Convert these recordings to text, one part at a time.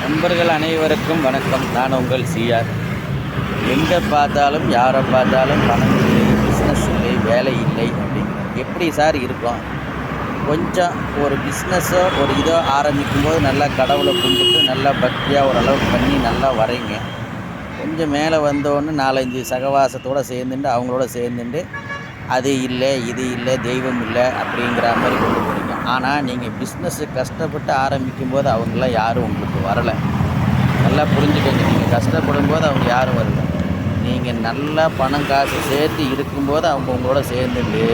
நண்பர்கள் அனைவருக்கும் வணக்கம். நான் உங்கள் சிஆர். எங்கே பார்த்தாலும் யாரை பார்த்தாலும் பணம் இல்லை, பிஸ்னஸ் இல்லை, வேலை இல்லை அப்படிங்க. எப்படி சார் இருக்கும்? கொஞ்சம் ஒரு பிஸ்னஸோ ஒரு இதோ ஆரம்பிக்கும் போது நல்லா கடவுளை கும்பிட்டு நல்லா பக்தியாக ஓரளவுக்கு பண்ணி நல்லா வரைங்க. கொஞ்சம் மேலே வந்தோன்னு 4-5 சகவாசத்தோடு சேர்ந்துட்டு அவங்களோட சேர்ந்துட்டு அது இல்லை, இது இல்லை, தெய்வம் இல்லை அப்படிங்கிற மாதிரி கொண்டு போகிறீங்க. ஆனால் நீங்கள் பிஸ்னஸ்ஸு கஷ்டப்பட்டு ஆரம்பிக்கும் போது அவங்களாம் யாரும் உங்களுக்கு வரலை. நல்லா புரிஞ்சுக்கோங்க. நீங்கள் கஷ்டப்படும் போது அவங்க யாரும் வரல. நீங்கள் நல்லா பணம் காசு சேர்த்து இருக்கும்போது அவங்க உங்களோட சேர்ந்துட்டு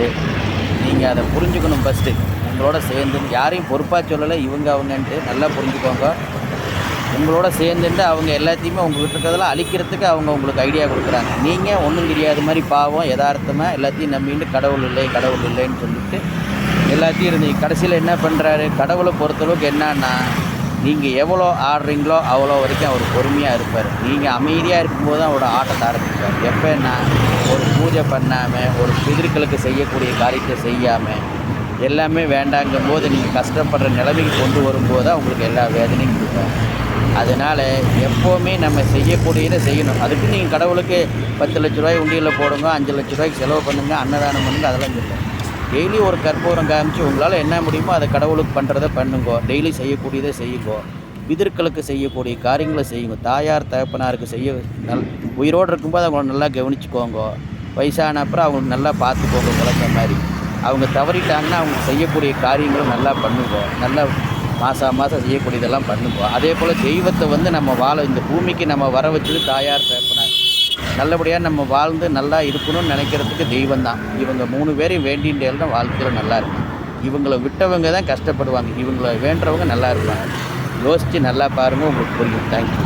நீங்கள் அதை புரிஞ்சுக்கணும். ஃபஸ்ட்டு உங்களோட சேர்ந்து யாரையும் பொறுப்பாக சொல்லலை, இவங்க அவங்கன்ட்டு நல்லா புரிஞ்சுக்கோங்க. உங்களோட சேர்ந்துட்டு அவங்க எல்லாத்தையுமே உங்கள்கிட்ட இருக்கிறதெல்லாம் அழிக்கிறதுக்கு அவங்க உங்களுக்கு ஐடியா கொடுக்குறாங்க. நீங்கள் ஒன்றும் தெரியாத மாதிரி பாவம் யதார்த்தமாக எல்லாத்தையும் நம்பிட்டு கடவுள் இல்லைன்னு சொல்லிட்டு எல்லாத்தையும் இருந்தீங்க. கடைசியில் என்ன பண்ணுறாரு? கடவுளை பொறுத்தளவுக்கு என்னன்னா, நீங்கள் எவ்வளோ ஆடுறீங்களோ அவ்வளோ வரைக்கும் அவர் பொறுமையாக இருப்பார். நீங்கள் அமைதியாக இருக்கும்போது தான் அவரோட ஆட்டத்தை ஆரம்பிப்பார். எப்போன்னா ஒரு பூஜை பண்ணாமல், ஒரு பிதிர்களுக்கு செய்யக்கூடிய காரியத்தை செய்யாமல், எல்லாமே வேண்டாங்கும் போது நீங்கள் கஷ்டப்படுற நிலைமைக்கு கொண்டு வரும்போது தான் உங்களுக்கு எல்லா வேதனையும் கொடுப்பார். அதனால் எப்போவுமே நம்ம செய்யக்கூடியதை செய்யணும். அதுக்கு நீங்கள் கடவுளுக்கு 10 லட்ச ரூபாய் உண்டியலில் போடுங்க, 5 லட்ச ரூபாய்க்கு செலவு பண்ணுங்கள், அன்னதானம் பண்ணுங்க, அதெல்லாம் சொல்லுங்கள். டெய்லி ஒரு கற்பூரம் காமிச்சு உங்களால் என்ன முடியுமோ அதை கடவுளுக்கு பண்ணுறதை பண்ணுங்கோ. டெய்லி செய்யக்கூடியதை செய்யுங்கோ. பிதர்களுக்கு செய்யக்கூடிய காரியங்களை செய்யுங்க. தாயார் தகப்பனாருக்கு உயிரோடு இருக்கும்போது அவங்கள நல்லா கவனிச்சுக்கோங்க. வயசான அப்புறம் அவங்களுக்கு நல்லா பார்த்துக்கோங்க. குழந்தை மாதிரி அவங்க தவறிட்டாங்கன்னா அவங்க செய்யக்கூடிய காரியங்களும் நல்லா பண்ணுங்க. நல்லா மாதம் செய்யக்கூடியதெல்லாம் பண்ணுவோம். அதே போல் தெய்வத்தை நம்ம இந்த பூமிக்கு நம்ம வர வச்சது தாயார் தகப்பனார். நல்லபடியாக நம்ம வாழ்ந்து நல்லா இருக்கணும்னு நினைக்கிறதுக்கு தெய்வம் தான். இவங்க 3 பேரையும் வேண்டின்றே தான் வாழ்க்கையில் நல்லா இருக்கும். இவங்களை விட்டவங்க தான் கஷ்டப்படுவாங்க, இவங்களை வேண்டுறவங்க நல்லா இருப்பாங்க. யோசித்து நல்லா பாருங்கள், உங்களுக்கு புரியும். தேங்க்யூ.